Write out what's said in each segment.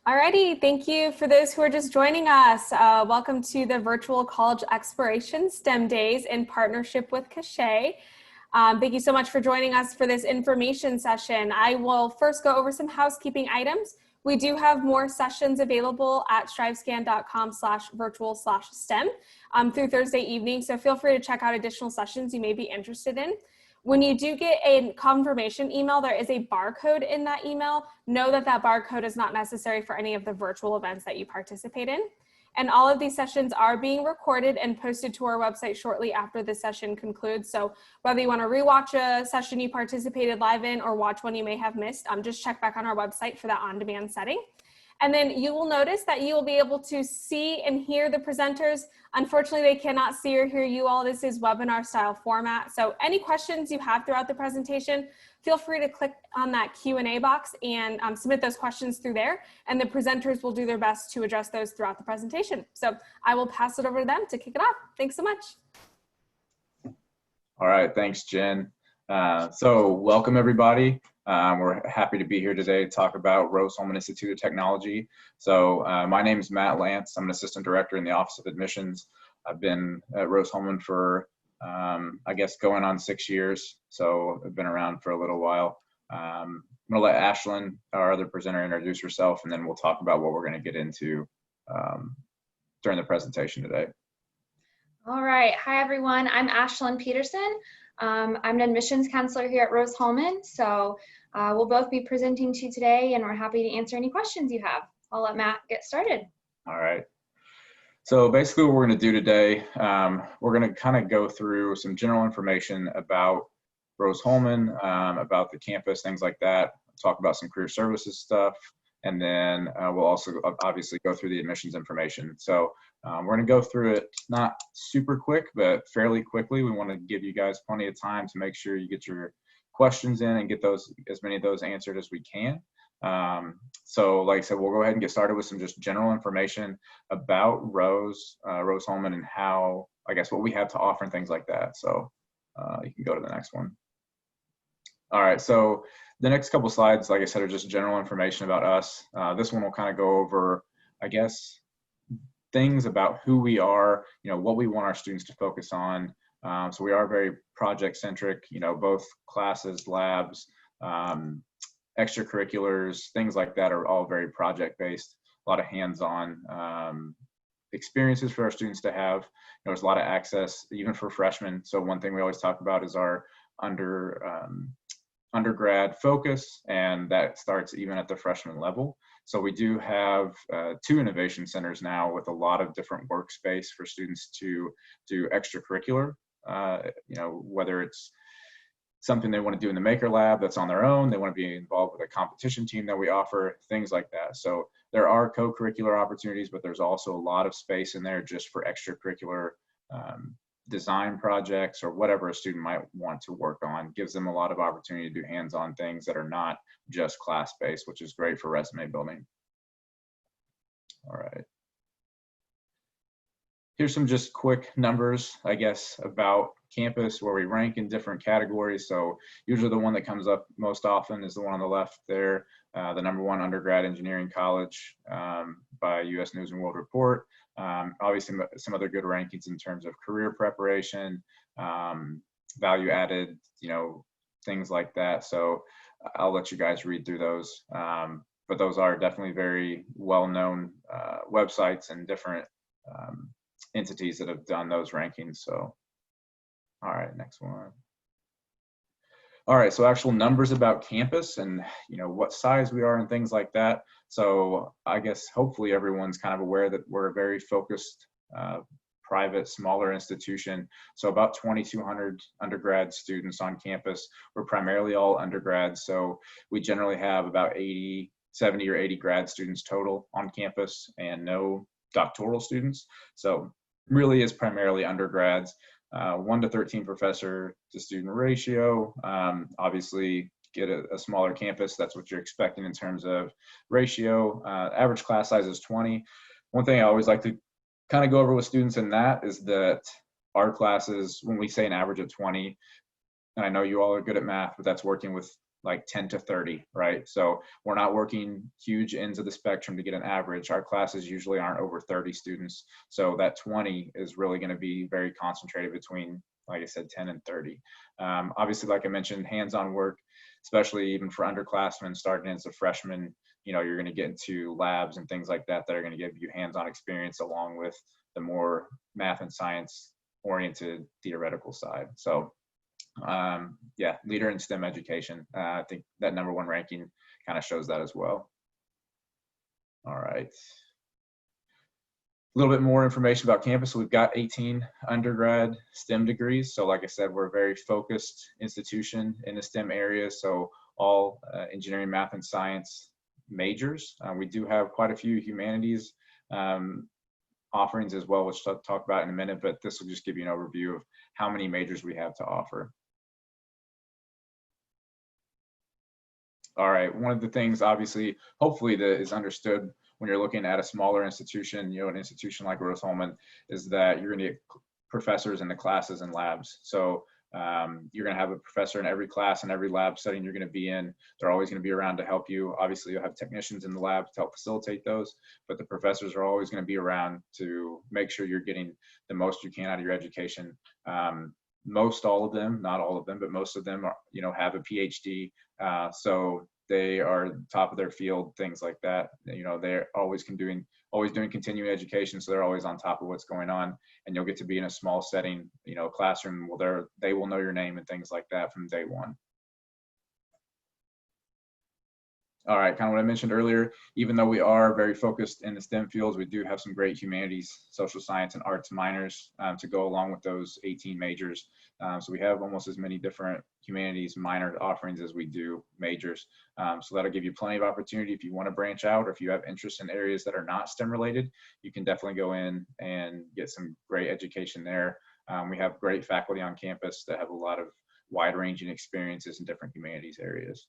Alrighty, thank you for those who are just joining us. Welcome to the Virtual College Exploration STEM Days in partnership with Cachet. Thank you so much for joining us for this information session. I will first go over some housekeeping items. We do have more sessions available at strivescan.com/virtual/STEM through Thursday evening, so feel free to check out additional sessions you may be interested in. When you do get a confirmation email, there is a barcode in that email. Know that that barcode is not necessary for any of the virtual events that you participate in. And all of these sessions are being recorded and posted to our website shortly after the session concludes. So whether you want to rewatch a session you participated live in or watch one you may have missed, just check back on our website for that on-demand setting. And then you will notice that you will be able to see and hear the presenters. Unfortunately, they cannot see or hear you all. This is webinar style format. So any questions you have throughout the presentation, feel free to click on that Q&A box and submit those questions through there. And the presenters will do their best to address those throughout the presentation. So I will pass it over to them to kick it off. Thanks so much. All right, thanks, Jen. So welcome everybody. We're happy to be here today to talk about Rose-Hulman Institute of Technology. So my name is Matt Lance. I'm an assistant director in the Office of Admissions. I've been at Rose-Hulman for, I guess, going on 6 years. So I've been around for a little while. I'm gonna let Ashlyn, our other presenter, introduce herself, and then we'll talk about what we're gonna get into during the presentation today. All right, hi everyone. I'm Ashlyn Peterson. I'm an admissions counselor here at Rose-Hulman, so we'll both be presenting to you today, and we're happy to answer any questions you have. I'll let Matt get started. All right. So basically what we're going to do today, we're going to kind of go through some general information about Rose-Hulman, about the campus, things like that, talk about some career services stuff, and then we'll also obviously go through the admissions information. So we're going to go through it not super quick, but fairly quickly. We want to give you guys plenty of time to make sure you get your questions in and get those, as many of those answered as we can. So like I said, we'll go ahead and get started with some just general information about Rose-Hulman and how, I guess, what we have to offer and things like that. So you can go to the next one. All right, so the next couple slides, like I said, are just general information about us. This one will kind of go over, I guess, things about who we are, what we want our students to focus on. So we are very project-centric, both classes, labs, extracurriculars, things like that are all very project-based, a lot of hands-on experiences for our students to have. There's a lot of access, even for freshmen. So one thing we always talk about is our undergrad focus, and that starts even at the freshman level. So we do have 2 innovation centers now with a lot of different workspace for students to do extracurricular, whether it's something they want to do in the Maker Lab that's on their own, they want to be involved with a competition team that we offer, things like that. So there are co-curricular opportunities, but there's also a lot of space in there just for extracurricular design projects or whatever a student might want to work on. Gives them a lot of opportunity to do hands-on things that are not just class-based, which is great for resume building. All right. Here's some just quick numbers, I guess, about campus, where we rank in different categories. So usually the one that comes up most often is the one on the left there, the #1 undergrad engineering college by US News and World Report. Obviously some other good rankings in terms of career preparation, value added, things like that. So I'll let you guys read through those. But those are definitely very well-known websites and different entities that have done those rankings. So, all right, next one. All right, so actual numbers about campus and what size we are and things like that. So I guess hopefully everyone's kind of aware that we're a very focused private, smaller institution. So about 2,200 undergrad students on campus. We're primarily all undergrads, so we generally have about 70 or 80 grad students total on campus and no doctoral students. So really is primarily undergrads. 1 to 13 professor to student ratio. Obviously, get a smaller campus, that's what you're expecting in terms of ratio. Average class size is 20. One thing I always like to kind of go over with students in that is that our classes, when we say an average of 20, and I know you all are good at math, but that's working with like 10 to 30, right? So we're not working huge ends of the spectrum to get an average. Our classes usually aren't over 30 students. So that 20 is really going to be very concentrated between, like I said, 10 and 30. Obviously, like I mentioned, hands-on work, especially even for underclassmen starting as a freshman, you're going to get into labs and things like that that are going to give you hands-on experience along with the more math and science oriented theoretical side. So yeah, leader in STEM education. I think that #1 ranking kind of shows that as well. All right. A little bit more information about campus. We've got 18 undergrad STEM degrees. So like I said, we're a very focused institution in the STEM area. So all engineering, math, and science majors. We do have quite a few humanities offerings as well, which I'll talk about in a minute, but this will just give you an overview of how many majors we have to offer. All right, one of the things obviously, hopefully that is understood when you're looking at a smaller institution, an institution like Rose-Hulman, is that you're gonna get professors in the classes and labs. So you're gonna have a professor in every class and every lab setting you're gonna be in. They're always gonna be around to help you. Obviously you'll have technicians in the lab to help facilitate those, but the professors are always gonna be around to make sure you're getting the most you can out of your education. Most all of them, not all of them, but most of them are, have a PhD. So they are top of their field, things like that. They're always doing continuing education. So they're always on top of what's going on, and you'll get to be in a small setting, classroom where they will know your name and things like that from day one. All right, kind of what I mentioned earlier, even though we are very focused in the STEM fields, we do have some great humanities, social science, and arts minors to go along with those 18 majors. So we have almost as many different humanities minor offerings as we do majors. So that'll give you plenty of opportunity if you want to branch out, or if you have interest in areas that are not STEM related, you can definitely go in and get some great education there. We have great faculty on campus that have a lot of wide-ranging experiences in different humanities areas.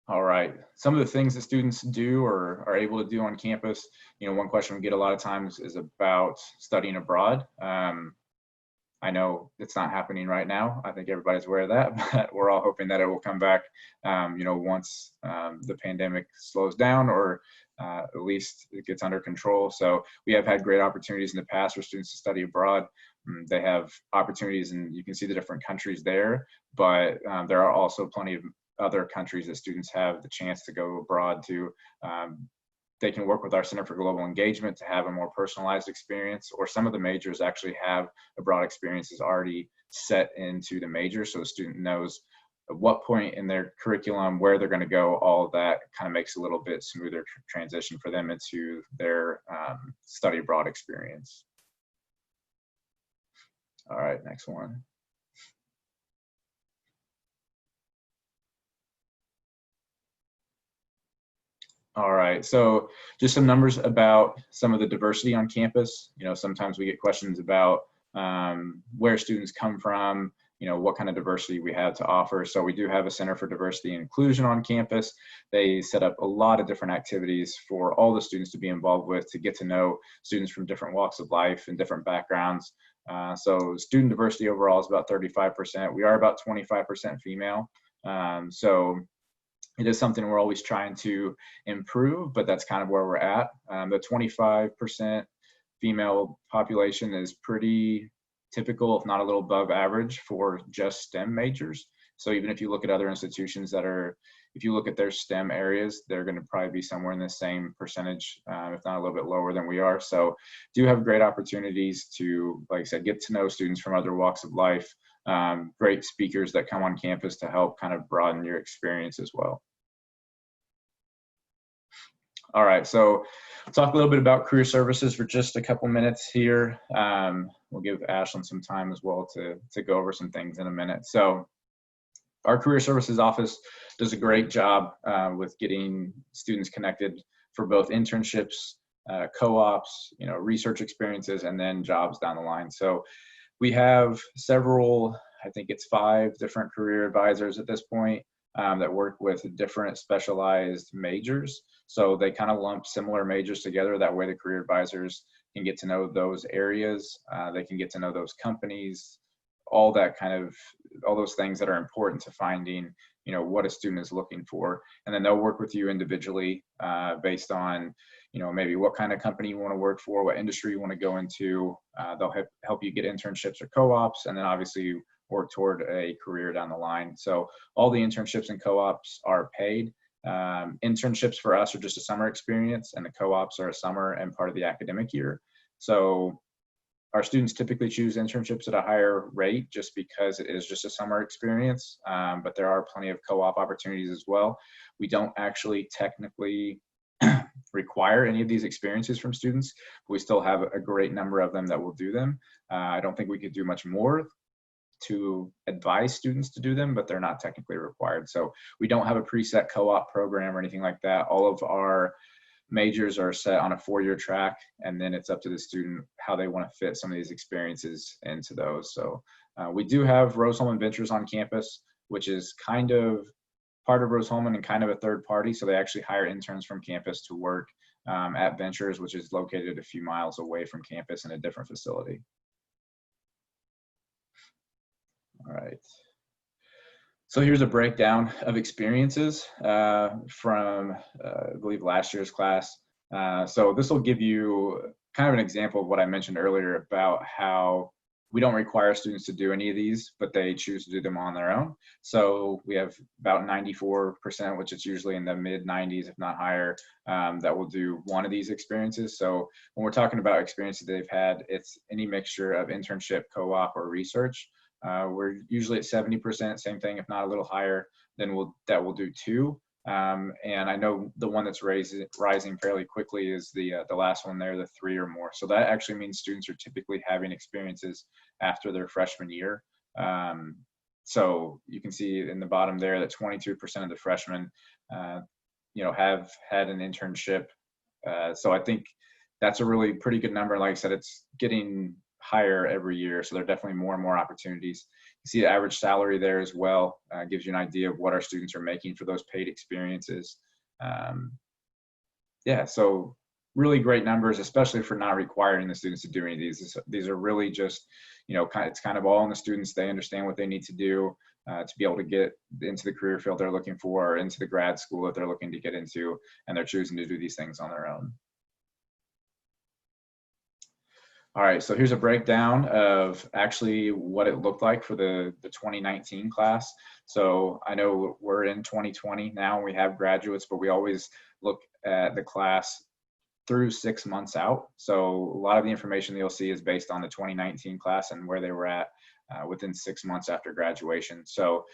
All right, some of the things that students do or are able to do on campus, one question we get a lot of times is about studying abroad. I know it's not happening right now. I think everybody's aware of that, but we're all hoping that it will come back, once the pandemic slows down, or at least it gets under control. So we have had great opportunities in the past for students to study abroad. They have opportunities, and you can see the different countries there, but there are also plenty of other countries that students have the chance to go abroad to. They can work with our Center for Global Engagement to have a more personalized experience, or some of the majors actually have abroad experiences already set into the major, so the student knows at what point in their curriculum, where they're going to go. All of that kind of makes a little bit smoother transition for them into their study abroad experience. All right, next one. All right, so just some numbers about some of the diversity on campus. Sometimes we get questions about where students come from, what kind of diversity we have to offer. So we do have a Center for Diversity and Inclusion on campus. They set up a lot of different activities for all the students to be involved with, to get to know students from different walks of life and different backgrounds. So student diversity overall is about 35%. We are about 25% female. So it is something we're always trying to improve, but that's kind of where we're at. The 25% female population is pretty typical, if not a little above average, for just STEM majors. So even if you look at other institutions if you look at their STEM areas, they're going to probably be somewhere in the same percentage, if not a little bit lower than we are. So do have great opportunities to, like I said, get to know students from other walks of life. Great speakers that come on campus to help kind of broaden your experience as well. All right, so we'll talk a little bit about career services for just a couple minutes here. We'll give Ashlyn some time as well to go over some things in a minute. So our career services office does a great job with getting students connected for both internships, co-ops, research experiences, and then jobs down the line. So we have several, I think it's 5 different career advisors at this point that work with different specialized majors. So they kind of lump similar majors together. That way the career advisors can get to know those areas. They can get to know those companies, all those things that are important to finding, what a student is looking for. And then they'll work with you individually based on, maybe what kind of company you want to work for, what industry you want to go into. They'll help you get internships or co-ops, and then obviously work toward a career down the line. So all the internships and co-ops are paid. Internships for us are just a summer experience, and the co-ops are a summer and part of the academic year. So our students typically choose internships at a higher rate just because it is just a summer experience, but there are plenty of co-op opportunities as well. We don't actually technically require any of these experiences from students, but we still have a great number of them that will do them. I don't think we could do much more to advise students to do them, but they're not technically required. So we don't have a preset co-op program or anything like that. All of our majors are set on a 4-year track, and then it's up to the student how they want to fit some of these experiences into those. So we do have Rose-Hulman Ventures on campus, which is kind of part of Rose-Hulman and kind of a third party. So they actually hire interns from campus to work at Ventures, which is located a few miles away from campus in a different facility. All right. So here's a breakdown of experiences from, I believe, last year's class. So this will give you kind of an example of what I mentioned earlier about how we don't require students to do any of these, but they choose to do them on their own. So we have about 94%, which is usually in the mid 90s, if not higher, that will do one of these experiences. So when we're talking about experiences they've had, it's any mixture of internship, co-op, or research. We're usually at 70%, same thing, if not a little higher, then we'll do 2. And I know the one that's rising fairly quickly is the last one there, the 3 or more. So that actually means students are typically having experiences after their freshman year. So you can see in the bottom there that 22% of the freshmen, have had an internship. So I think that's a really pretty good number. Like I said, it's getting higher every year, so there are definitely more and more opportunities. You see the average salary there as well, gives you an idea of what our students are making for those paid experiences. Yeah, so really great numbers, especially for not requiring the students to do any of these. These are really just, it's kind of all on the students. They understand what they need to do to be able to get into the career field they're looking for, or into the grad school that they're looking to get into, and they're choosing to do these things on their own. All right, so here's a breakdown of actually what it looked like for the 2019 class. So I know we're in 2020 now, we have graduates, but we always look at the class through 6 months out. So a lot of the information that you'll see is based on the 2019 class and where they were at within 6 months after graduation. So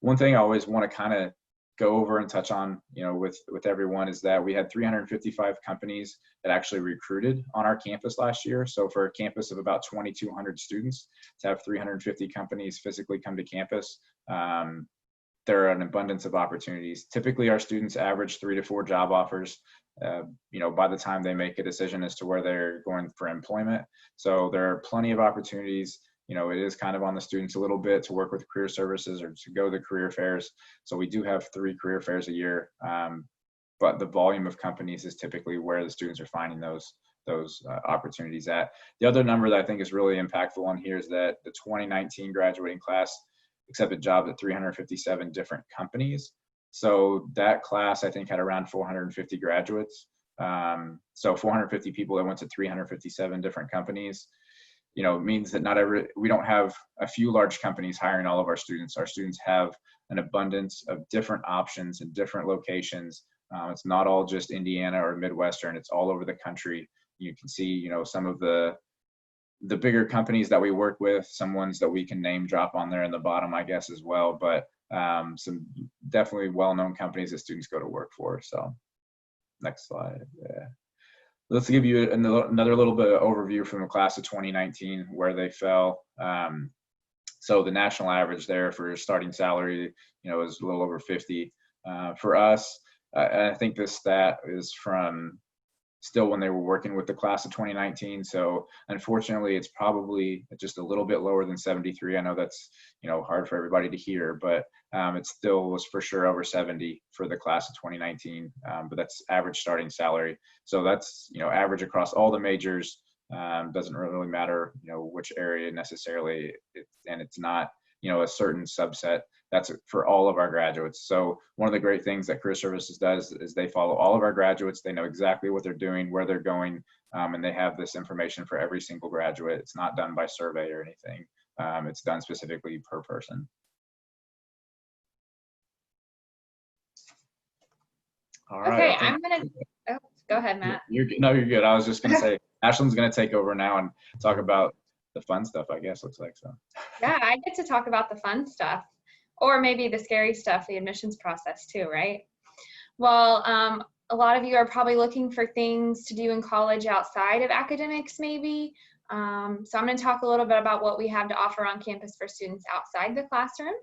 one thing I always want to kind of go over and touch on, with everyone, is that we had 355 companies that actually recruited on our campus last year. So for a campus of about 2,200 students, to have 350 companies physically come to campus, there are an abundance of opportunities. Typically, our students average 3 to 4 job offers, by the time they make a decision as to where they're going for employment. So there are plenty of opportunities. It is kind of on the students a little bit to work with career services or to go to career fairs. So we do have 3 career fairs a year, but the volume of companies is typically where the students are finding those opportunities at. The other number that I think is really impactful on here is that the 2019 graduating class accepted jobs at 357 different companies. So that class, I think, had around 450 graduates. So 450 people that went to 357 different companies. It means that we don't have a few large companies hiring all of our students. Our students have an abundance of different options in different locations. It's not all just Indiana or Midwestern, it's all over the country. You can see, some of the bigger companies that we work with, some ones that we can name drop on there in the bottom, I guess, as well, but some definitely well-known companies that students go to work for. So next slide. Yeah. Let's give you another little bit of overview from the class of 2019, where they fell. So the national average there for starting salary, is a little over 50. For us, I think this stat is from still when they were working with the class of 2019. So unfortunately, it's probably just a little bit lower than 73. I know that's, hard for everybody to hear, but it still was for sure over 70 for the class of 2019. But that's average starting salary. So that's, average across all the majors. Doesn't really matter, which area necessarily, and it's not, a certain subset. That's for all of our graduates. So one of the great things that Career Services does is they follow all of our graduates. They know exactly what they're doing, where they're going, and they have this information for every single graduate. It's not done by survey or anything. It's done specifically per person. All right. Okay, go ahead, Matt. You're good. I was just gonna say, Ashlyn's gonna take over now and talk about the fun stuff, I guess, looks like. So Yeah, I get to talk about the fun stuff, or maybe the scary stuff, the admissions process too, right? Well, a lot of you are probably looking for things to do in college outside of academics, maybe. So I'm going to talk a little bit about what we have to offer on campus for students outside the classroom.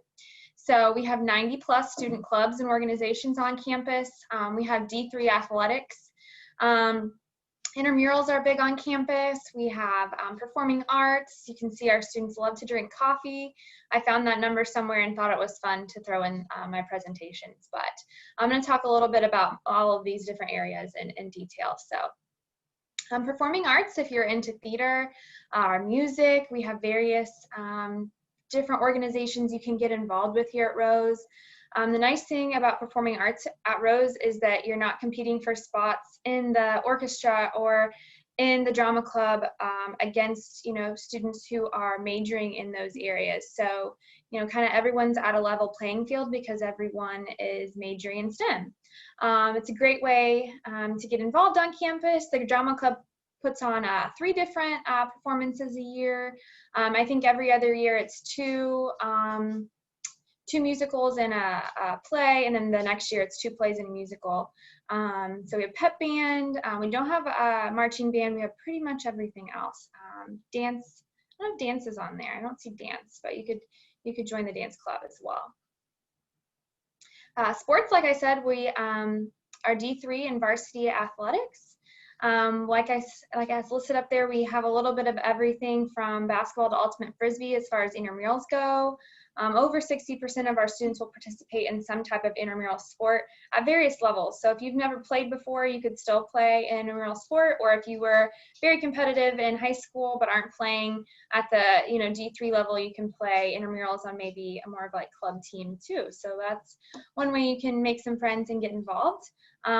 So we have 90+ student clubs and organizations on campus. We have D3 athletics. Intramurals are big on campus. We have performing arts. You can see our students love to drink coffee. I found that number somewhere and thought it was fun to throw in my presentations. But I'm going to talk a little bit about all of these different areas in detail. So performing arts, if you're into theater or music, we have various different organizations you can get involved with here at Rose. The nice thing about performing arts at Rose is that you're not competing for spots in the orchestra or in the drama club against, students who are majoring in those areas. So, kind of everyone's at a level playing field because everyone is majoring in STEM. It's a great way to get involved on campus. The drama club puts on 3 different performances a year. I think every other year it's 2 musicals and a play, and then the next year it's 2 plays and a musical. So we have pep band. We don't have a marching band. We have pretty much everything else. Dance. I don't know if dance is on there. I don't see dance, but you could join the dance club as well. Sports, like I said, we are D3 in varsity athletics. Like I listed up there, we have a little bit of everything from basketball to ultimate frisbee as far as intramurals go. Over 60% of our students will participate in some type of intramural sport at various levels. So if you've never played before, you could still play an intramural sport, or if you were very competitive in high school but aren't playing at the D3 level, you can play intramurals on maybe a more of like club team too. So that's one way you can make some friends and get involved.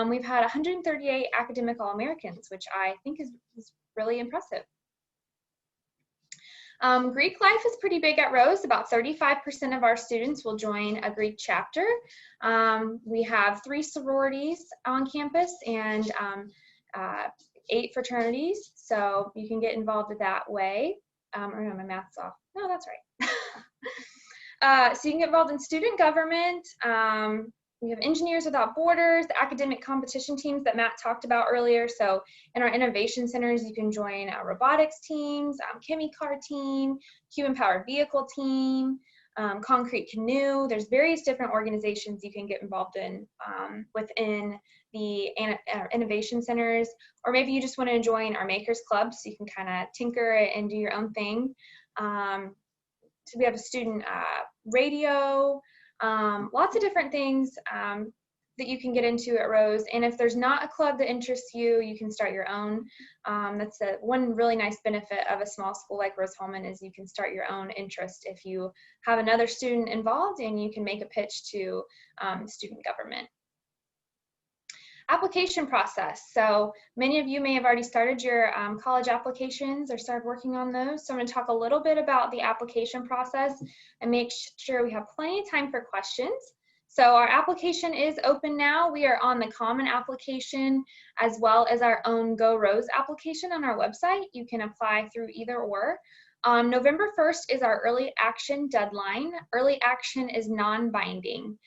We've had 138 academic All-Americans, which I think is really impressive. Greek life is pretty big at Rose. About 35% of our students will join a Greek chapter. We have 3 sororities on campus and 8 fraternities, so you can get involved that way. Or no, my math's off. No, that's right. So you can get involved in student government. We have Engineers Without Borders, the academic competition teams that Matt talked about earlier. So in our innovation centers, you can join robotics teams, ChemiCar team, human powered vehicle team, concrete canoe. There's various different organizations you can get involved in within the innovation centers, or maybe you just want to join our makers club so you can kind of tinker and do your own thing. So we have a student radio, lots of different things that you can get into at Rose. And if there's not a club that interests you, you can start your own. That's one really nice benefit of a small school like Rose-Hulman is you can start your own interest if you have another student involved, and you can make a pitch to student government. Application process. So many of you may have already started your college applications or started working on those. So I'm going to talk a little bit about the application process and make sure we have plenty of time for questions. So our application is open now. We are on the Common application as well as our own Go Rose application on our website. You can apply through either or. November 1st is our early action deadline. Early action is non-binding,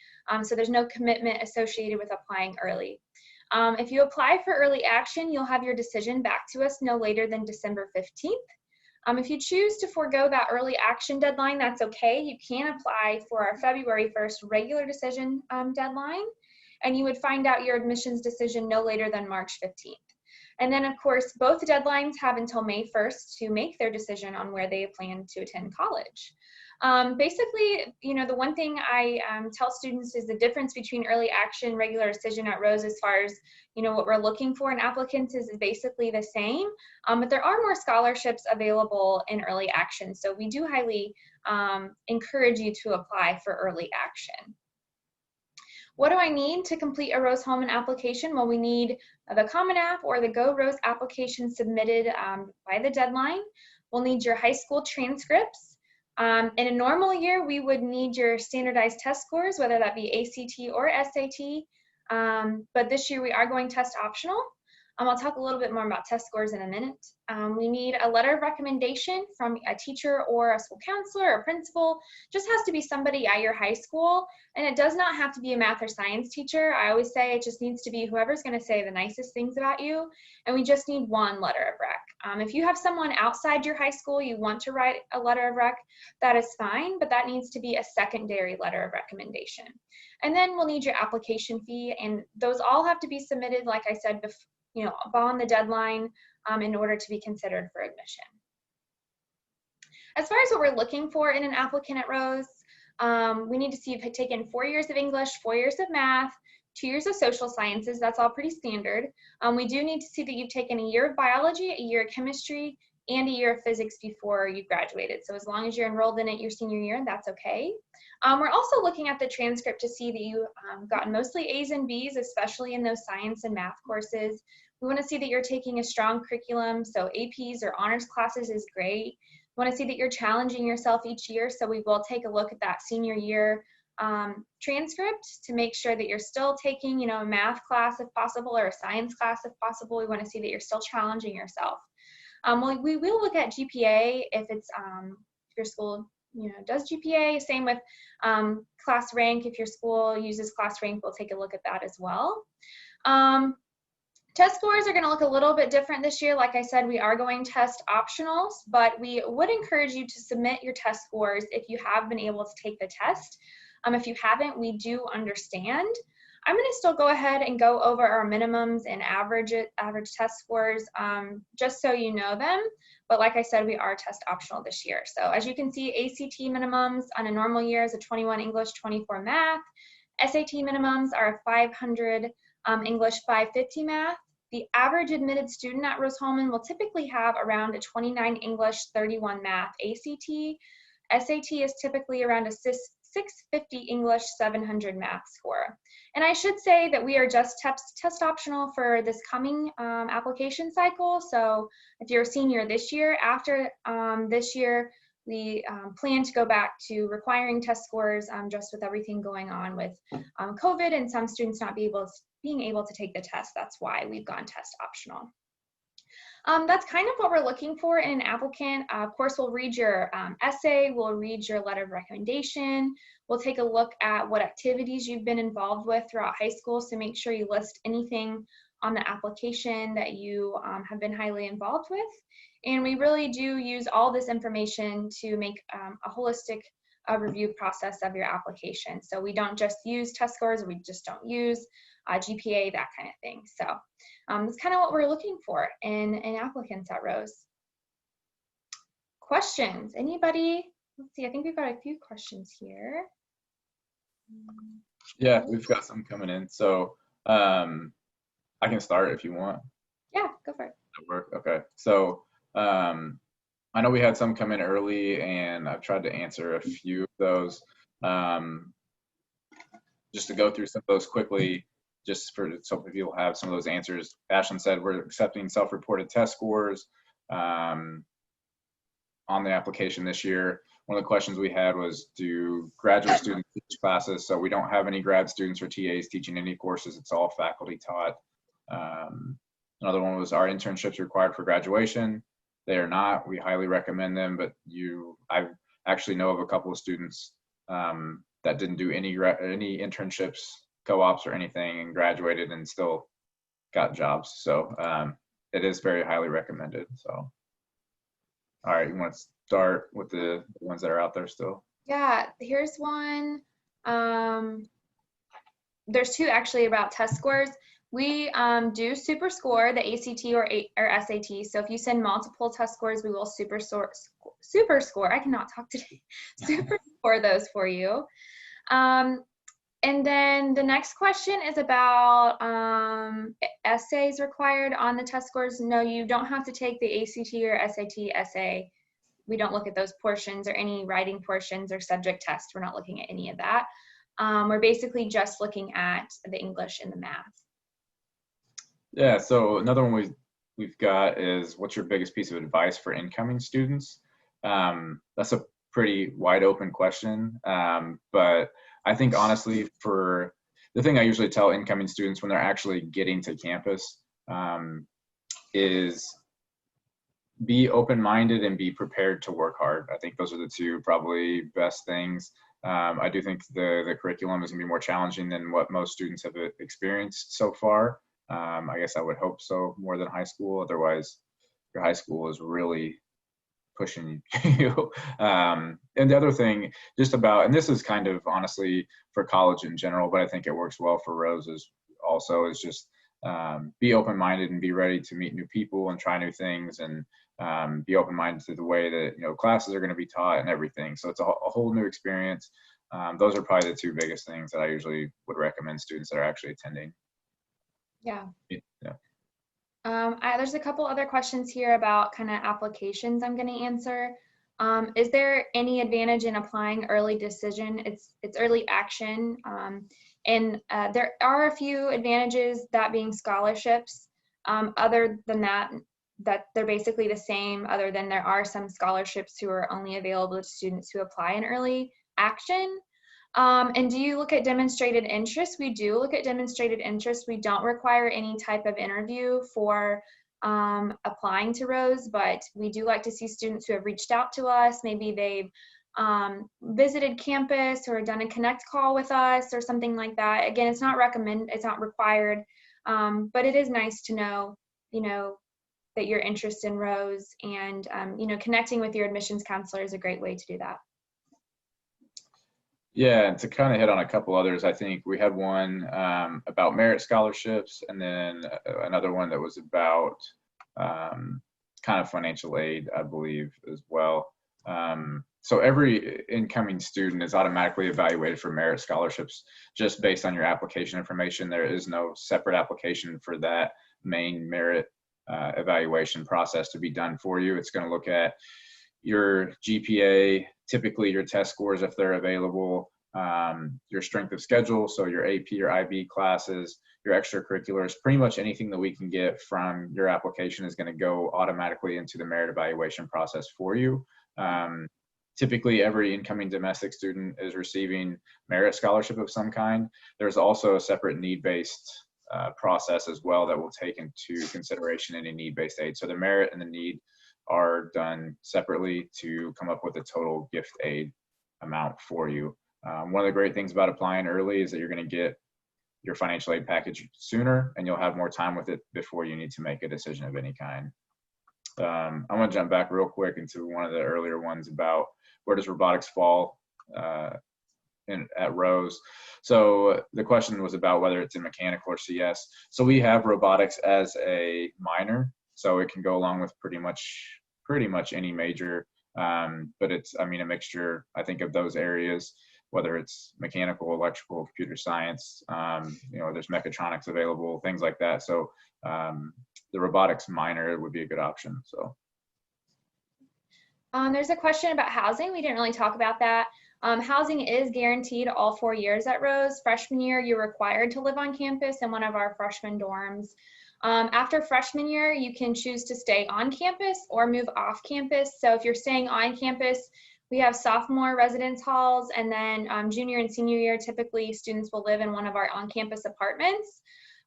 so there's no commitment associated with applying early. If you apply for early action, you'll have your decision back to us no later than December 15th. If you choose to forego that early action deadline, that's okay. You can apply for our February 1st regular decision deadline, and you would find out your admissions decision no later than March 15th. And then, of course, both deadlines have until May 1st to make their decision on where they plan to attend college. Basically, the one thing I tell students is the difference between early action, regular decision at Rose as far as, what we're looking for in applicants is basically the same, but there are more scholarships available in early action. So we do highly encourage you to apply for early action. What do I need to complete a Rose-Hulman application? Well, we need the Common App or the Go Rose application submitted by the deadline. We'll need your high school transcripts. In a normal year, we would need your standardized test scores, whether that be ACT or SAT. But this year we are going test optional. I'll talk a little bit more about test scores in a minute. We need a letter of recommendation from a teacher or a school counselor or principal. Just has to be somebody at your high school, and it does not have to be a math or science teacher. I always say it just needs to be whoever's going to say the nicest things about you, and we just need one letter of rec. If you have someone outside your high school you want to write a letter of rec, that is fine, but that needs to be a secondary letter of recommendation. And then we'll need your application fee, and those all have to be submitted, like I said before, upon the deadline in order to be considered for admission. As far as what we're looking for in an applicant at Rose, we need to see if you've taken 4 years of English, 4 years of math, 2 years of social sciences. That's all pretty standard. We do need to see that you've taken a year of biology, a year of chemistry, and a year of physics before you graduated. So as long as you're enrolled in it your senior year, that's okay. We're also looking at the transcript to see that you gotten mostly A's and B's, especially in those science and math courses. We want to see that you're taking a strong curriculum, so APs or honors classes is great. We want to see that you're challenging yourself each year, so we will take a look at that senior year transcript to make sure that you're still taking, a math class if possible or a science class if possible. We want to see that you're still challenging yourself. We will look at GPA if it's if your school does GPA. Same with class rank. If your school uses class rank, we'll take a look at that as well. Test scores are going to look a little bit different this year. Like I said, we are going test optionals, but we would encourage you to submit your test scores if you have been able to take the test. If you haven't, we do understand. I'm going to still go ahead and go over our minimums and average test scores just so you know them. But like I said, we are test optional this year. So as you can see, ACT minimums on a normal year is a 21 English, 24 math. SAT minimums are 500 English, 550 math. The average admitted student at Rose-Hulman will typically have around a 29 English, 31 math ACT. SAT is typically around a 650 English, 700 math score. And I should say that we are just test optional for this coming application cycle. So if you're a senior this year, after this year, we plan to go back to requiring test scores just with everything going on with COVID and some students not being able to take the test. That's why we've gone test optional. That's kind of what we're looking for in an applicant. Of course, we'll read your essay, we'll read your letter of recommendation, we'll take a look at what activities you've been involved with throughout high school, so make sure you list anything on the application that you have been highly involved with. And we really do use all this information to make a holistic review process of your application. So we don't just use test scores, we just don't use GPA, that kind of thing. So that's kind of what we're looking for in applicants at Rose. Questions? Anybody? Let's see, I think we've got a few questions here. Yeah, we've got some coming in. So I can start if you want. Yeah, go for it. Okay, so I know we had some come in early, and I've tried to answer a few of those. Just to go through some of those quickly, just so people have some of those answers. Ashlyn said we're accepting self-reported test scores on the application this year. One of the questions we had was, do graduate students teach classes? So we don't have any grad students or TAs teaching any courses. It's all faculty taught. Another one was, are internships required for graduation? They are not. We highly recommend them, but I actually know of a couple of students that didn't do any internships, co-ops or anything, and graduated and still got jobs. So it is very highly recommended. So, all right, you want to start with the ones that are out there still? Yeah, here's one. There's two actually about test scores. We do super score the ACT or SAT. So if you send multiple test scores, we will super super score. I cannot talk today. Super score those for you. And then the next question is about essays required on the test scores. No, you don't have to take the ACT or SAT essay. We don't look at those portions or any writing portions or subject tests. We're not looking at any of that. We're basically just looking at the English and the math. Yeah, so another one we've got is, what's your biggest piece of advice for incoming students? That's a pretty wide open question, but I think honestly, for the thing I usually tell incoming students when they're actually getting to campus is be open-minded and be prepared to work hard. I think those are the two probably best things. I do think the curriculum is gonna be more challenging than what most students have experienced so far. I guess I would hope so, more than high school. Otherwise, your high school is really pushing you. And the other thing, just about, and this is kind of honestly for college in general, but I think it works well for Rose also, is just be open-minded and be ready to meet new people and try new things, and be open-minded to the way that, you know, classes are going to be taught and everything. So it's a whole new experience. Those are probably the two biggest things that I usually would recommend students that are actually attending. Yeah. Yeah. There's a couple other questions here about kind of applications I'm going to answer. Is there any advantage in applying early decision? It's early action. And there are a few advantages, that being scholarships. Other than that they're basically the same, other than there are some scholarships who are only available to students who apply in early action. And do you look at demonstrated interest? We do look at demonstrated interest. We don't require any type of interview for applying to Rose, but we do like to see students who have reached out to us. Maybe they've visited campus or done a connect call with us or something like that. Again, it's not required, but it is nice to know, you know, that you're interested in Rose, and you know, connecting with your admissions counselor is a great way to do that. Yeah, and to kind of hit on a couple others, I think we had one about merit scholarships, and then another one that was about kind of financial aid, I believe, as well. So every incoming student is automatically evaluated for merit scholarships just based on your application information. There is no separate application for that main merit evaluation process to be done for you. It's going to look at your GPA, typically your test scores if they're available, your strength of schedule, so your AP or IB classes, your extracurriculars, pretty much anything that we can get from your application is going to go automatically into the merit evaluation process for you. Typically, every incoming domestic student is receiving merit scholarship of some kind. There's also a separate need-based process as well that will take into consideration any need-based aid. So the merit and the need are done separately to come up with a total gift aid amount for you. One of the great things about applying early is that you're going to get your financial aid package sooner, and you'll have more time with it before you need to make a decision of any kind. I'm going to jump back real quick into one of the earlier ones about where does robotics fall at Rose. So the question was about whether it's in mechanical or CS. So we have robotics as a minor, so it can go along with pretty much any major, but it's, I mean, a mixture, I think, of those areas, whether it's mechanical, electrical, computer science, you know, there's mechatronics available, things like that. So the robotics minor would be a good option. So there's a question about housing. We didn't really talk about that. Housing is guaranteed all 4 years at Rose. Freshman year, you're required to live on campus in one of our freshman dorms. After freshman year, you can choose to stay on campus or move off campus. So if you're staying on campus, we have sophomore residence halls, and then junior and senior year, typically students will live in one of our on-campus apartments.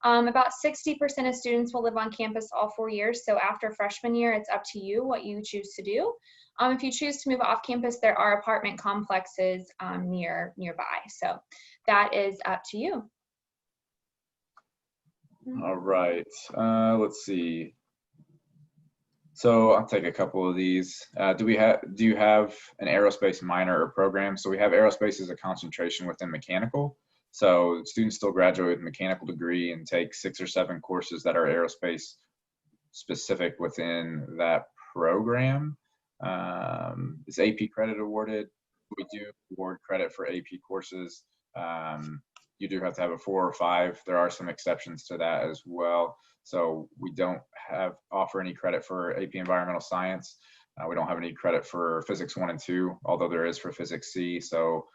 About 60% of students will live on campus all 4 years. So after freshman year, it's up to you what you choose to do. If you choose to move off campus, there are apartment complexes nearby. So that is up to you. all right, let's see. So I'll take a couple of these. Do you have an aerospace minor or program? So we have aerospace as a concentration within mechanical. So students still graduate with a mechanical degree and take 6 or 7 courses that are aerospace specific within that program. Is AP credit awarded? We do award credit for AP courses. You do have to have a 4 or 5. There are some exceptions to that as well. So we don't offer any credit for AP environmental science. We don't have any credit for physics 1 and 2, although there is for physics C. So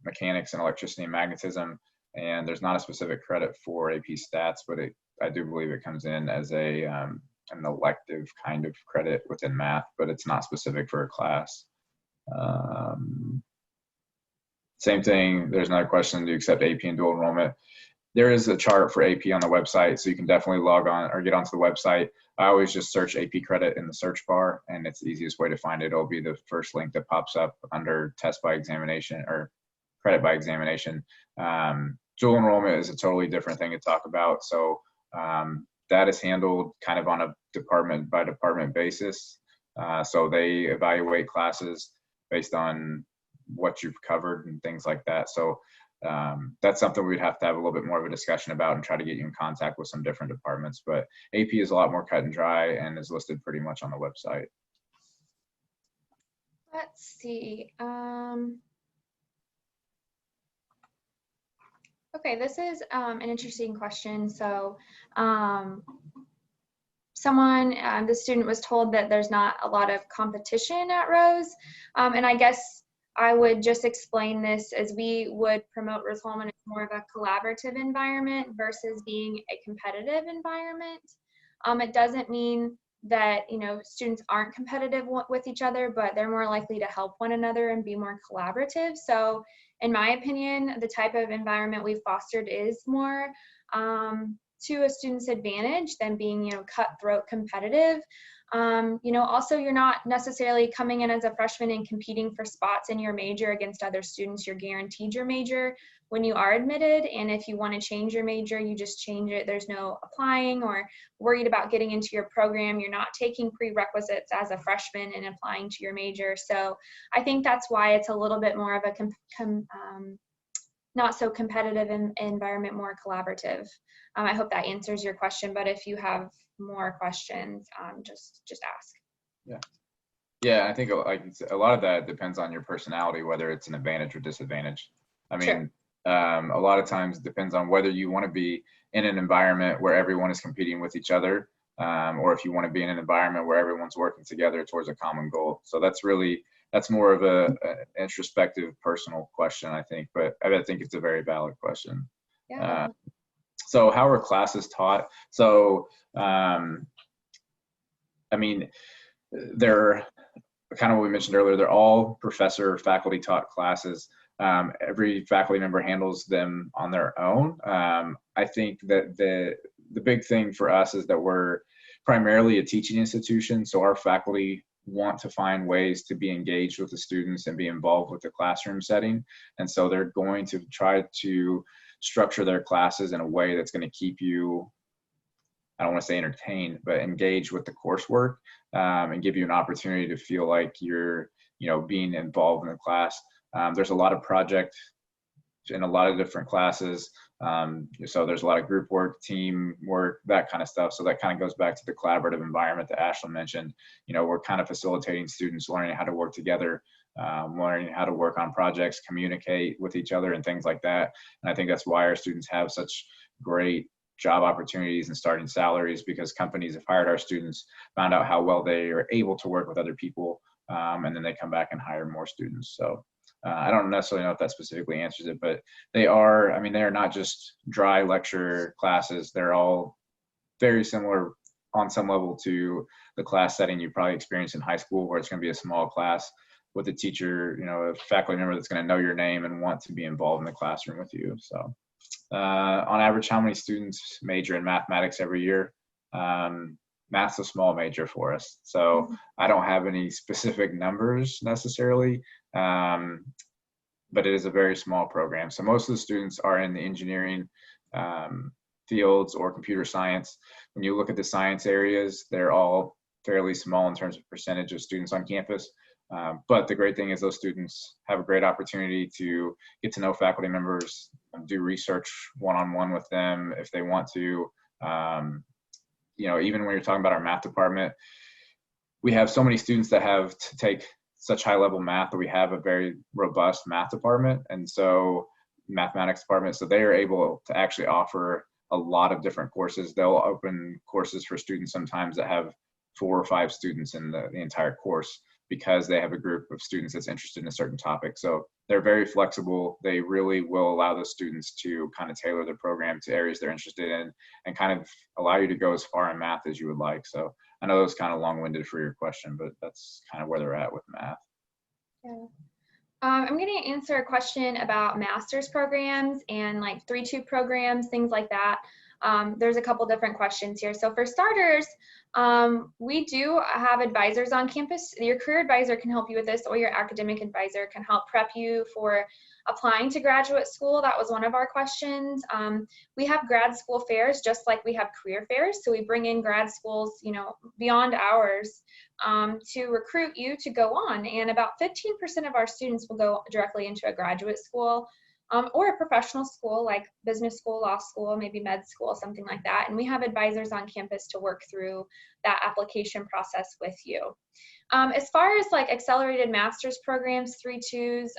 mechanics and electricity and magnetism. And there's not a specific credit for AP stats, but I do believe it comes in as an elective kind of credit within math, but it's not specific for a class. Same thing, there's another question, do you accept AP and dual enrollment? There is a chart for AP on the website, so you can definitely log on or get onto the website. I always just search AP credit in the search bar, and it's the easiest way to find it. It'll be the first link that pops up under test by examination or credit by examination. Dual enrollment is a totally different thing to talk about. So that is handled kind of on a department by department basis. So they evaluate classes based on what you've covered and things like that. So that's something we'd have to have a little bit more of a discussion about and try to get you in contact with some different departments. But AP is a lot more cut and dry and is listed pretty much on the website. Let's see. Okay, this is an interesting question. So the student was told that there's not a lot of competition at Rose. And I guess I would just explain this as we would promote Rose-Hulman as more of a collaborative environment versus being a competitive environment. It doesn't mean that, students aren't competitive with each other, but they're more likely to help one another and be more collaborative. So in my opinion, the type of environment we've fostered is more to a student's advantage than being, cutthroat competitive. Also, you're not necessarily coming in as a freshman and competing for spots in your major against other students. You're guaranteed your major when you are admitted. And if you want to change your major, you just change it. There's no applying or worried about getting into your program. You're not taking prerequisites as a freshman and applying to your major. So I think that's why it's a little bit more of a not so competitive environment, more collaborative. I hope that answers your question, but if you have more questions, just ask. Yeah, I think like a lot of that depends on your personality, whether it's an advantage or disadvantage. I mean, sure. A lot of times it depends on whether you want to be in an environment where everyone is competing with each other, or if you want to be in an environment where everyone's working together towards a common goal. So that's more of an introspective personal question, I think, but I think it's a very valid question. Yeah. So how are classes taught? So, they're kind of what we mentioned earlier, they're all professor or faculty taught classes. Every faculty member handles them on their own. I think that the big thing for us is that we're primarily a teaching institution. So our faculty want to find ways to be engaged with the students and be involved with the classroom setting. And so they're going to try to structure their classes in a way that's going to keep you, I don't want to say entertained, but engaged with the coursework, and give you an opportunity to feel like you're, being involved in the class. There's a lot of project in a lot of different classes. So there's a lot of group work, team work, that kind of stuff. So that kind of goes back to the collaborative environment that Ashlyn mentioned. We're kind of facilitating students learning how to work together, learning how to work on projects, communicate with each other and things like that. And I think that's why our students have such great job opportunities and starting salaries, because companies have hired our students, found out how well they are able to work with other people, and then they come back and hire more students. So I don't necessarily know if that specifically answers it, but they are not just dry lecture classes. They're all very similar on some level to the class setting you probably experienced in high school, where it's going to be a small class with a teacher, a faculty member that's going to know your name and want to be involved in the classroom with you. So on average, how many students major in mathematics every year? Math's a small major for us, so I don't have any specific numbers necessarily, but it is a very small program. So most of the students are in the engineering fields or computer science. When you look at the science areas, they're all fairly small in terms of percentage of students on campus. But the great thing is those students have a great opportunity to get to know faculty members, do research one-on-one with them if they want to. Even when you're talking about our math department, we have so many students that have to take such high level math that we have a very robust math department, and so mathematics department. So they are able to actually offer a lot of different courses. They'll open courses for students sometimes that have 4 or 5 students in the entire course, because they have a group of students that's interested in a certain topic. So they're very flexible. They really will allow the students to kind of tailor their program to areas they're interested in, and kind of allow you to go as far in math as you would like. So I know it was kind of long-winded for your question, but that's kind of where they're at with math. Yeah. I'm going to answer a question about master's programs and like 3-2 programs, things like that. There's a couple different questions here. So for starters, we do have advisors on campus. Your career advisor can help you with this, or your academic advisor can help prep you for applying to graduate school. That was one of our questions. We have grad school fairs just like we have career fairs. So we bring in grad schools, you know, beyond ours, to recruit you to go on. And about 15% of our students will go directly into a graduate school, or a professional school like business school, law school, maybe med school, something like that. And we have advisors on campus to work through that application process with you. As far as like accelerated master's programs, 3-2s,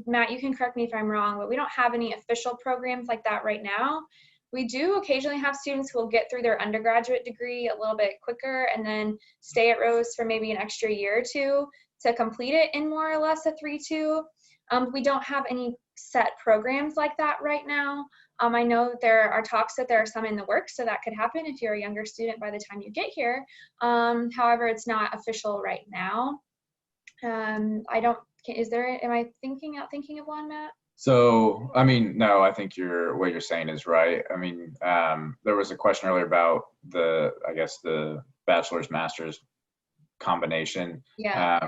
Matt, you can correct me if I'm wrong, but we don't have any official programs like that right now. We do occasionally have students who will get through their undergraduate degree a little bit quicker and then stay at Rose for maybe an extra year or two to complete it in more or less a 3-2. We don't have any set programs like that right now. I know there are talks that there are some in the works, so that could happen if you're a younger student by the time you get here. However, it's not official right now. Am I thinking of one, Matt? So, I mean, no, I think what you're saying is right. I mean, there was a question earlier about I guess the bachelor's, master's combination. Yeah.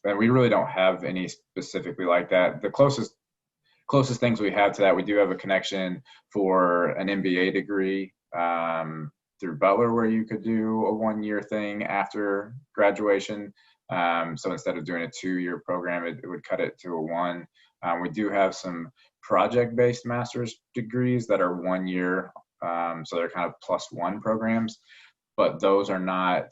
And we really don't have any specifically like that. The closest things we have to that, we do have a connection for an MBA degree through Butler, where you could do a 1-year thing after graduation. So instead of doing a 2-year program, it would cut it to a 1. We do have some project-based master's degrees that are 1 year, so they're kind of +1 programs, but those are not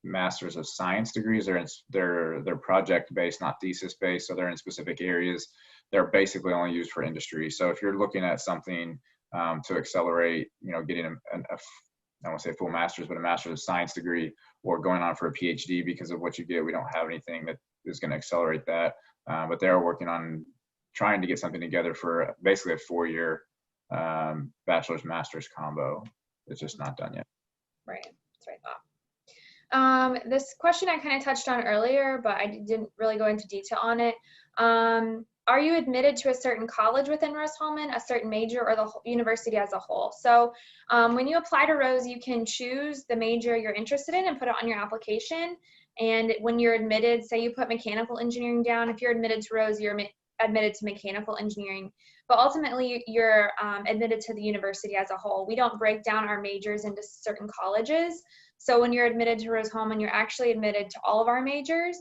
Masters of Science degrees. They're project-based, not thesis-based, so they're in specific areas. They're basically only used for industry. So if you're looking at something to accelerate, you know, getting I won't say a full master's, but a Master's of Science degree, or going on for a PhD because of what you get, we don't have anything that is going to accelerate that. But they are working on trying to get something together for basically a 4-year bachelor's master's combo. It's just not done yet. Right, that's what I thought. This question I kind of touched on earlier, but I didn't really go into detail on it. Are you admitted to a certain college within Rose-Hulman, a certain major, or the university as a whole? So when you apply to Rose, you can choose the major you're interested in and put it on your application. And when you're admitted, say you put mechanical engineering down, if you're admitted to Rose, you're admitted to mechanical engineering. But ultimately, you're admitted to the university as a whole. We don't break down our majors into certain colleges. So when you're admitted to Rose-Hulman, you're actually admitted to all of our majors.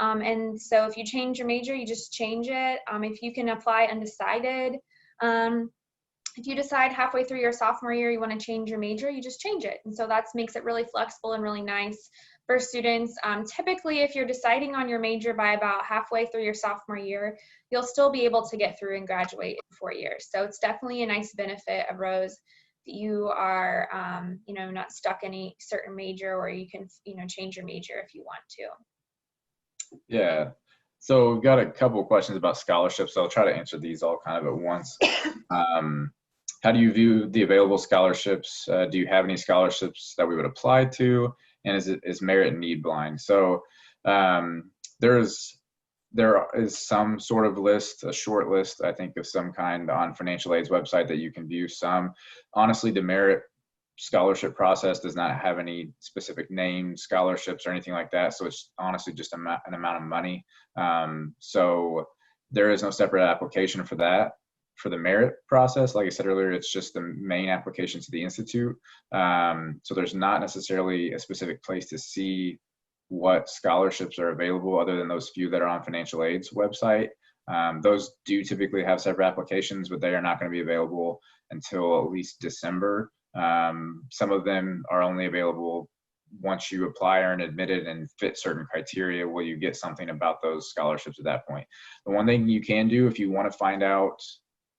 And so if you change your major, you just change it. If you can apply undecided, if you decide halfway through your sophomore year you want to change your major, you just change it. And so that makes it really flexible and really nice for students. Typically, if you're deciding on your major by about halfway through your sophomore year, you'll still be able to get through and graduate in 4 years. So it's definitely a nice benefit of Rose that you are, you know, not stuck in any certain major, or you can, you know, change your major if you want to. Yeah. So we've got a couple of questions about scholarships. So I'll try to answer these all kind of at once. How do you view the available scholarships? Do you have any scholarships that we would apply to? And is merit and need blind? So there is some sort of list, a short list, I think, of some kind on financial aid's website that you can view some. Honestly, the merit scholarship process does not have any specific named scholarships or anything like that. So it's honestly just an amount of money. So there is no separate application for that. For the merit process, like I said earlier, it's just the main application to the Institute. So there's not necessarily a specific place to see what scholarships are available other than those few that are on financial aid's website. Those do typically have separate applications, but they are not going to be available until at least December. Some of them are only available once you apply or are admitted and fit certain criteria, will you get something about those scholarships at that point. The one thing you can do if you want to find out,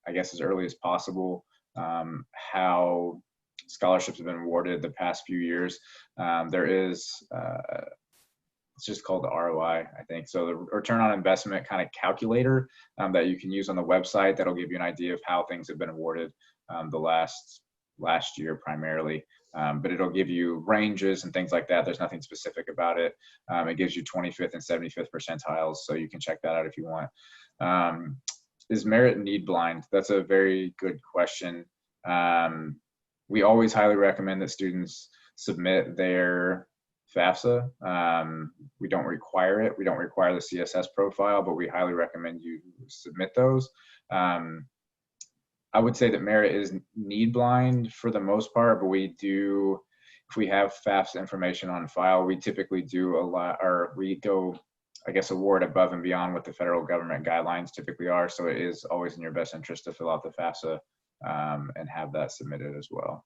I guess as early as possible, how scholarships have been awarded the past few years, there is, it's just called the ROI, I think. So the return on investment kind of calculator that you can use on the website that'll give you an idea of how things have been awarded the last year primarily. But it'll give you ranges and things like that. There's nothing specific about it. It gives you 25th and 75th percentiles, so you can check that out if you want. Is merit need blind? That's a very good question. We always highly recommend that students submit their FAFSA. We don't require it. We don't require the CSS profile, but we highly recommend you submit those. I would say that merit is need blind for the most part, but we do, if we have FAFSA information on file, we typically do a lot, or we go, I guess, award above and beyond what the federal government guidelines typically are. So it is always in your best interest to fill out the FAFSA and have that submitted as well.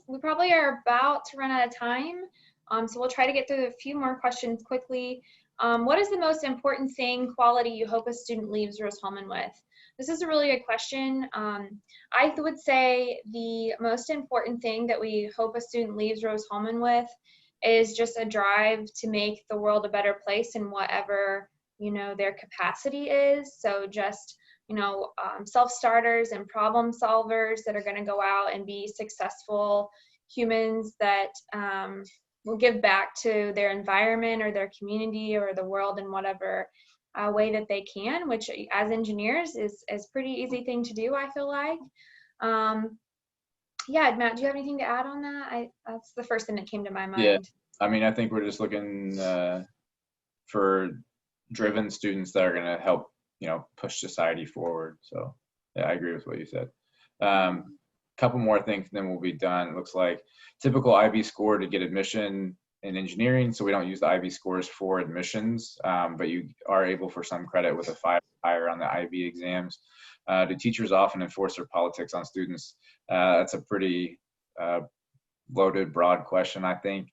We probably are about to run out of time. So we'll try to get through a few more questions quickly. What is the most important thing, quality you hope a student leaves Rose-Hulman with? This is a really good question. I would say the most important thing that we hope a student leaves Rose-Hulman with is just a drive to make the world a better place in whatever, their capacity is. So just, self-starters and problem solvers that are going to go out and be successful humans that will give back to their environment or their community or the world in whatever way that they can, which as engineers is a pretty easy thing to do, I feel like. Yeah, Matt, do you have anything to add on that? That's the first thing that came to my mind. Yeah, I mean, I think we're just looking for driven students that are going to help, push society forward. So yeah, I agree with what you said. Couple more things, then we'll be done. It looks like typical IB score to get admission in engineering. So we don't use the IB scores for admissions, but you are able for some credit with a 5 higher on the IB exams. Do teachers often enforce their politics on students? That's a pretty loaded, broad question, I think.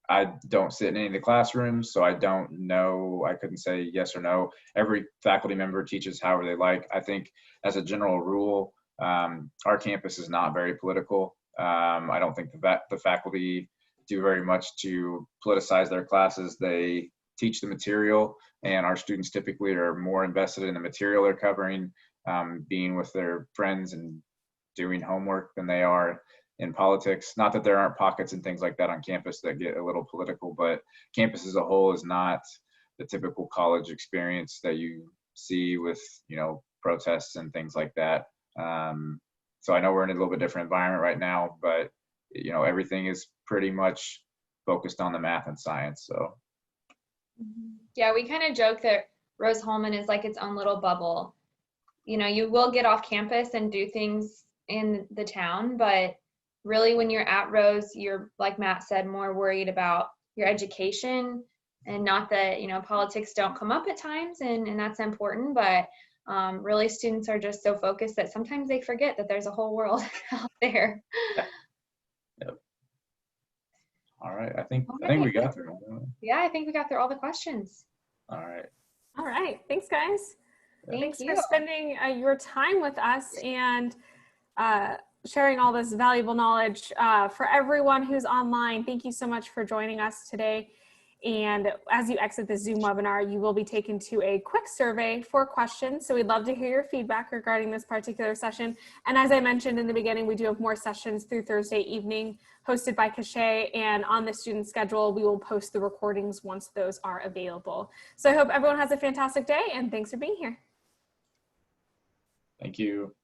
I don't sit in any of the classrooms, so I don't know. I couldn't say yes or no. Every faculty member teaches however they like. I think as a general rule, our campus is not very political. I don't think the faculty do very much to politicize their classes. They teach the material, and our students typically are more invested in the material they're covering, being with their friends and doing homework than they are in politics. Not that there aren't pockets and things like that on campus that get a little political, but campus as a whole is not the typical college experience that you see with, protests and things like that. So I know we're in a little bit different environment right now, but everything is pretty much focused on the math and science. So yeah, we kind of joke that Rose-Hulman is like its own little bubble. You will get off campus and do things in the town, but really when you're at Rose, you're, like Matt said, more worried about your education, and not that, politics don't come up at times, and that's important, but really students are just so focused that sometimes they forget that there's a whole world out there. Yep. All right. I think we got through them. Yeah, I think we got through all the questions. All right. All right. Thanks, guys. Thanks you. for spending your time with us and sharing all this valuable knowledge. For everyone who's online, thank you so much for joining us today. And as you exit the Zoom webinar, you will be taken to a quick survey for questions. So we'd love to hear your feedback regarding this particular session. And as I mentioned in the beginning, we do have more sessions through Thursday evening hosted by Cachet, and on the student schedule, we will post the recordings once those are available. So I hope everyone has a fantastic day, and thanks for being here. Thank you.